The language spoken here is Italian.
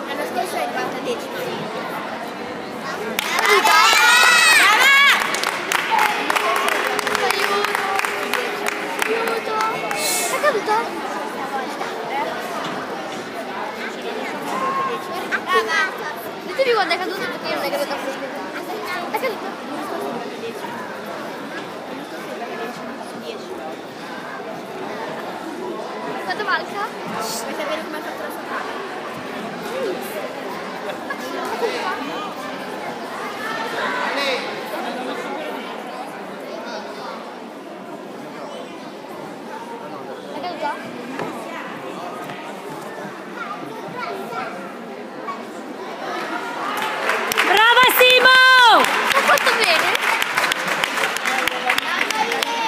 L'anno scorso è arrivata decima. Aiuto! È caduto? Ditemi quando è caduto perché io non è caduto. È caduto? Quanto manca? Vuoi sapere come ha fatto la sua casa?